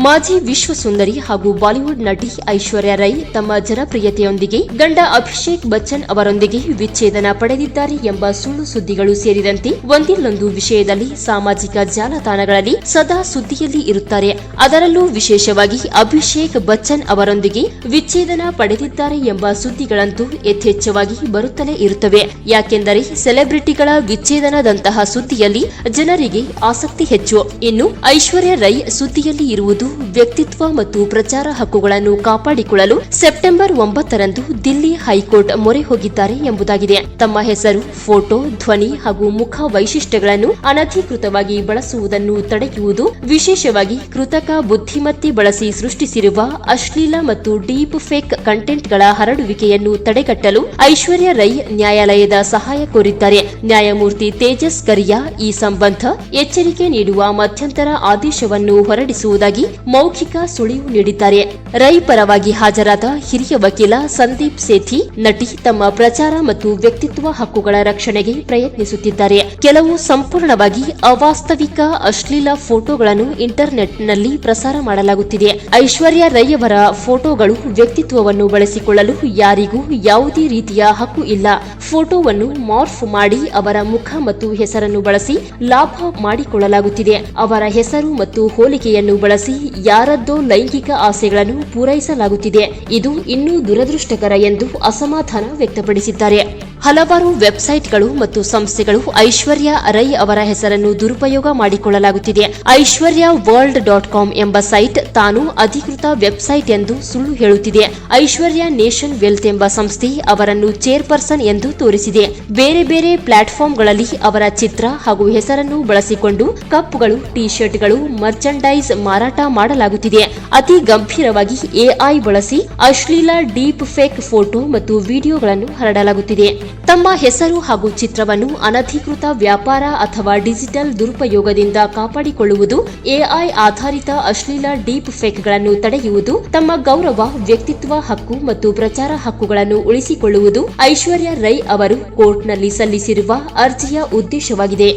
ಮಾಜಿ ವಿಶ್ವ ಸುಂದರಿ ಹಾಗೂ ಬಾಲಿವುಡ್ ನಟಿ ಐಶ್ವರ್ಯ ರೈ ತಮ್ಮ ಜನಪ್ರಿಯತೆಯೊಂದಿಗೆ ಗಂಡ ಅಭಿಷೇಕ್ ಬಚ್ಚನ್ ಅವರೊಂದಿಗೆ ವಿಚ್ಛೇದನ ಪಡೆದಿದ್ದಾರೆ ಎಂಬ ಸುಳ್ಳು ಸುದ್ದಿಗಳು ಸೇರಿದಂತೆ ಒಂದಿಲ್ಲೊಂದು ವಿಷಯದಲ್ಲಿ ಸಾಮಾಜಿಕ ಜಾಲತಾಣಗಳಲ್ಲಿ ಸದಾ ಸುದ್ದಿಯಲ್ಲಿ ಇರುತ್ತಾರೆ. ಅದರಲ್ಲೂ ವಿಶೇಷವಾಗಿ ಅಭಿಷೇಕ್ ಬಚ್ಚನ್ ಅವರೊಂದಿಗೆ ವಿಚ್ಛೇದನ ಪಡೆದಿದ್ದಾರೆ ಎಂಬ ಸುದ್ದಿಗಳಂತೂ ಯಥೇಚ್ಛವಾಗಿ ಬರುತ್ತಲೇ ಇರುತ್ತವೆ. ಯಾಕೆಂದರೆ ಸೆಲೆಬ್ರಿಟಿಗಳ ವಿಚ್ಛೇದನದಂತಹ ಸುದ್ದಿಯಲ್ಲಿ ಜನರಿಗೆ ಆಸಕ್ತಿ ಹೆಚ್ಚು. ಇನ್ನು ಐಶ್ವರ್ಯ ರೈ ಸುದ್ದಿಯಲ್ಲಿ ಇರುವುದು ವ್ಯಕ್ತಿತ್ವ ಮತ್ತು ಪ್ರಚಾರ ಹಕ್ಕುಗಳನ್ನು ಕಾಪಾಡಿಕೊಳ್ಳಲು ಸೆಪ್ಟೆಂಬರ್ 9ರಂದು ದಿಲ್ಲಿ ಹೈಕೋರ್ಟ್ ಮೊರೆ ಹೋಗಿದ್ದಾರೆ ಎಂಬುದಾಗಿದೆ. ತಮ್ಮ ಹೆಸರು, ಫೋಟೋ, ಧ್ವನಿ ಹಾಗೂ ಮುಖ ವೈಶಿಷ್ಟ್ಯಗಳನ್ನು ಅನಧಿಕೃತವಾಗಿ ಬಳಸುವುದನ್ನು ತಡೆಯುವುದು, ವಿಶೇಷವಾಗಿ ಕೃತಕ ಬುದ್ಧಿಮತ್ತೆ ಬಳಸಿ ಸೃಷ್ಟಿಸಿರುವ ಅಶ್ಲೀಲ ಮತ್ತು ಡೀಪ್ ಫೇಕ್ ಕಂಟೆಂಟ್ಗಳ ಹರಡುವಿಕೆಯನ್ನು ತಡೆಗಟ್ಟಲು ಐಶ್ವರ್ಯ ರೈ ನ್ಯಾಯಾಲಯದ ಸಹಾಯ ಕೋರಿದ್ದಾರೆ. ನ್ಯಾಯಮೂರ್ತಿ ತೇಜಸ್ ಕರಿಯಾ ಈ ಸಂಬಂಧ ಎಚ್ಚರಿಕೆ ನೀಡುವ ಮಧ್ಯಂತರ ಆದೇಶವನ್ನು ಹೊರಡಿಸುವುದಾಗಿ ಮೌಖಿಕ ಸುಳಿವು ನೀಡಿದ್ದಾರೆ. ರೈ ಪರವಾಗಿ ಹಾಜರಾದ ಹಿರಿಯ ವಕೀಲ ಸಂದೀಪ್ ಸೇಥಿ, ನಟಿ ತಮ್ಮ ಪ್ರಚಾರ ಮತ್ತು ವ್ಯಕ್ತಿತ್ವ ಹಕ್ಕುಗಳ ರಕ್ಷಣೆಗೆ ಪ್ರಯತ್ನಿಸುತ್ತಿದ್ದಾರೆ. ಕೆಲವು ಸಂಪೂರ್ಣವಾಗಿ ಅವಾಸ್ತವಿಕ ಅಶ್ಲೀಲ ಫೋಟೋಗಳನ್ನು ಇಂಟರ್ನೆಟ್ನಲ್ಲಿ ಪ್ರಸಾರ ಮಾಡಲಾಗುತ್ತಿದೆ. ಐಶ್ವರ್ಯ ರೈ ಅವರ ಫೋಟೋಗಳು ವ್ಯಕ್ತಿತ್ವವನ್ನು ಬಳಸಿಕೊಳ್ಳಲು ಯಾರಿಗೂ ಯಾವುದೇ ರೀತಿಯ ಹಕ್ಕು ಇಲ್ಲ. ಫೋಟೋವನ್ನು ಮಾರ್ಫ್ ಮಾಡಿ ಅವರ ಮುಖ ಮತ್ತು ಹೆಸರನ್ನು ಬಳಸಿ ಲಾಭ ಮಾಡಿಕೊಳ್ಳಲಾಗುತ್ತಿದೆ. ಅವರ ಹೆಸರು ಮತ್ತು ಹೋಲಿಕೆಯನ್ನು ಬಳಸಿ ಯಾರದ್ದೋ ಲೈಂಗಿಕ ಆಸೆಗಳನ್ನು ಪೂರೈಸಲಾಗುತ್ತಿದೆ. ಇದು ಇನ್ನೂ ದುರದೃಷ್ಟಕರ ಎಂದು ಅಸಮಾಧಾನ ವ್ಯಕ್ತಪಡಿಸಿದ್ದಾರೆ. ಹಲವಾರು ವೆಬ್ಸೈಟ್ಗಳು ಮತ್ತು ಸಂಸ್ಥೆಗಳು ಐಶ್ವರ್ಯ ರೈ ಅವರ ಹೆಸರನ್ನು ದುರುಪಯೋಗ ಮಾಡಿಕೊಳ್ಳಲಾಗುತ್ತಿದೆ. ಐಶ್ವರ್ಯ ವರ್ಲ್ಡ್.com ಎಂಬ ಸೈಟ್ ತಾನು ಅಧಿಕೃತ ವೆಬ್ಸೈಟ್ ಎಂದು ಸುಳ್ಳು ಹೇಳುತ್ತಿದೆ. ಐಶ್ವರ್ಯ ನೇಷನ್ ವೆಲ್ತ್ ಎಂಬ ಸಂಸ್ಥೆ ಅವರನ್ನು ಚೇರ್ಪರ್ಸನ್ ಎಂದು ತೋರಿಸಿದೆ. ಬೇರೆ ಬೇರೆ ಪ್ಲಾಟ್ಫಾರ್ಮ್ಗಳಲ್ಲಿ ಅವರ ಚಿತ್ರ ಹಾಗೂ ಹೆಸರನ್ನು ಬಳಸಿಕೊಂಡು ಕಪ್ಗಳು, ಟಿ ಶರ್ಟ್ಗಳು, ಮರ್ಚಂಡೈಸ್ ಮಾರಾಟ ಮಾಡಲಾಗುತ್ತಿದೆ. ಅತಿ ಗಂಭೀರವಾಗಿ ಎಐ ಬಳಸಿ ಅಶ್ಲೀಲ ಡೀಪ್ ಫೇಕ್ ಫೋಟೋ ಮತ್ತು ವಿಡಿಯೋಗಳನ್ನು ಹರಡಲಾಗುತ್ತಿದೆ. ತಮ್ಮ ಹೆಸರು ಹಾಗೂ ಚಿತ್ರವನ್ನು ಅನಧಿಕೃತ ವ್ಯಾಪಾರ ಅಥವಾ ಡಿಜಿಟಲ್ ದುರುಪಯೋಗದಿಂದ ಕಾಪಾಡಿಕೊಳ್ಳುವುದು, ಎಐ ಆಧಾರಿತ ಅಶ್ಲೀಲ ಡೀಪ್ ಫೇಕ್ಗಳನ್ನು ತಡೆಯುವುದು, ತಮ್ಮ ಗೌರವ, ವ್ಯಕ್ತಿತ್ವ ಹಕ್ಕು ಮತ್ತು ಪ್ರಚಾರ ಹಕ್ಕುಗಳನ್ನು ಉಳಿಸಿಕೊಳ್ಳುವುದು ಐಶ್ವರ್ಯ ರೈ ಅವರು ಕೋರ್ಟ್ನಲ್ಲಿ ಸಲ್ಲಿಸಿರುವ ಅರ್ಜಿಯ ಉದ್ದೇಶವಾಗಿದೆ.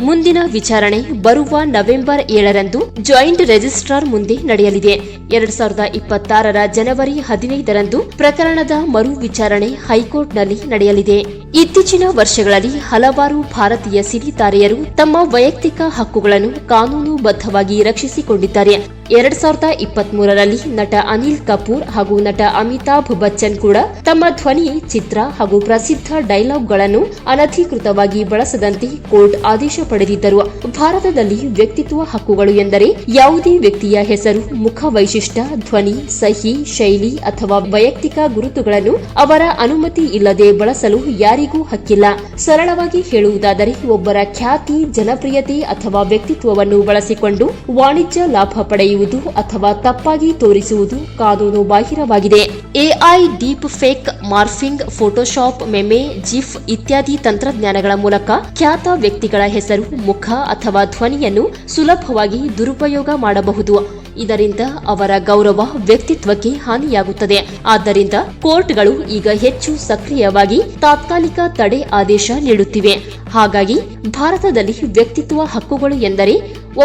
ಮುಂದಿನ ವಿಚಾರಣೆ ಬರುವ ನವೆಂಬರ್ 7ರಂದು ಜಾಯಿಂಟ್ ರಿಜಿಸ್ಟ್ರಾರ್ ಮುಂದೆ ನಡೆಯಲಿದೆ. 2026ರ ಜನವರಿ 15ರಂದು ಪ್ರಕರಣದ ಮರು ವಿಚಾರಣೆ ಹೈಕೋರ್ಟ್ನಲ್ಲಿ ನಡೆಯಲಿದೆ. ಇತ್ತೀಚಿನ ವರ್ಷಗಳಲ್ಲಿ ಹಲವಾರು ಭಾರತೀಯ ಸಿನಿತಾರೆಯರು ತಮ್ಮ ವೈಯಕ್ತಿಕ ಹಕ್ಕುಗಳನ್ನು ಕಾನೂನುಬದ್ಧವಾಗಿ ರಕ್ಷಿಸಿಕೊಂಡಿದ್ದಾರೆ. 2023ರಲ್ಲಿ ನಟ ಅನಿಲ್ ಕಪೂರ್ ಹಾಗೂ ನಟ ಅಮಿತಾಬ್ ಬಚ್ಚನ್ ಕೂಡ ತಮ್ಮ ಧ್ವನಿ, ಚಿತ್ರ ಹಾಗೂ ಪ್ರಸಿದ್ಧ ಡೈಲಾಗ್ಗಳನ್ನು ಅನಧಿಕೃತವಾಗಿ ಬಳಸದಂತೆ ಕೋರ್ಟ್ ಆದೇಶ ಪಡೆದಿದ್ದರು. ಭಾರತದಲ್ಲಿ ವ್ಯಕ್ತಿತ್ವ ಹಕ್ಕುಗಳು ಎಂದರೆ ಯಾವುದೇ ವ್ಯಕ್ತಿಯ ಹೆಸರು, ಮುಖ ವೈಶಿಷ್ಟ್ಯ, ಧ್ವನಿ, ಸಹಿ, ಶೈಲಿ ಅಥವಾ ವೈಯಕ್ತಿಕ ಗುರುತುಗಳನ್ನು ಅವರ ಅನುಮತಿ ಇಲ್ಲದೆ ಬಳಸಲು ಯಾರಿಗೂ ಹಕ್ಕಿಲ್ಲ. ಸರಳವಾಗಿ ಹೇಳುವುದಾದರೆ ಒಬ್ಬರ ಖ್ಯಾತಿ, ಜನಪ್ರಿಯತೆ ಅಥವಾ ವ್ಯಕ್ತಿತ್ವವನ್ನು ಬಳಸಿಕೊಂಡು ವಾಣಿಜ್ಯ ಲಾಭ ಪಡೆಯುವುದು ಅಥವಾ ತಪ್ಪಾಗಿ ತೋರಿಸುವುದು ಕಾನೂನು ಬಾಹಿರವಾಗಿದೆ. AI, deep fake, morphing, Photoshop, meme, GIF ಇತ್ಯಾದಿ ತಂತ್ರಜ್ಞಾನಗಳ ಮೂಲಕ ಖ್ಯಾತ ವ್ಯಕ್ತಿಗಳ ಹೆಸರು, ಮುಖ ಅಥವಾ ಧ್ವನಿಯನ್ನು ಸುಲಭವಾಗಿ ದುರುಪಯೋಗ ಮಾಡಬಹುದು. ಇದರಿಂದ ಅವರ ಗೌರವ, ವ್ಯಕ್ತಿತ್ವಕ್ಕೆ ಹಾನಿಯಾಗುತ್ತದೆ. ಆದ್ದರಿಂದ ಕೋರ್ಟ್ಗಳು ಈಗ ಹೆಚ್ಚು ಸಕ್ರಿಯವಾಗಿ ತಾತ್ಕಾಲಿಕ ತಡೆ ಆದೇಶ ನೀಡುತ್ತಿವೆ. ಹಾಗಾಗಿ ಭಾರತದಲ್ಲಿ ವ್ಯಕ್ತಿತ್ವ ಹಕ್ಕುಗಳು ಎಂದರೆ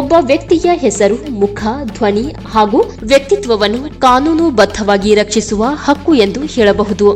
ಒಬ್ಬ ವ್ಯಕ್ತಿಯ ಹೆಸರು, ಮುಖ, ಧ್ವನಿ ಹಾಗೂ ವ್ಯಕ್ತಿತ್ವವನ್ನು ಕಾನೂನುಬದ್ಧವಾಗಿ ರಕ್ಷಿಸುವ ಹಕ್ಕು ಎಂದು ಹೇಳಬಹುದು.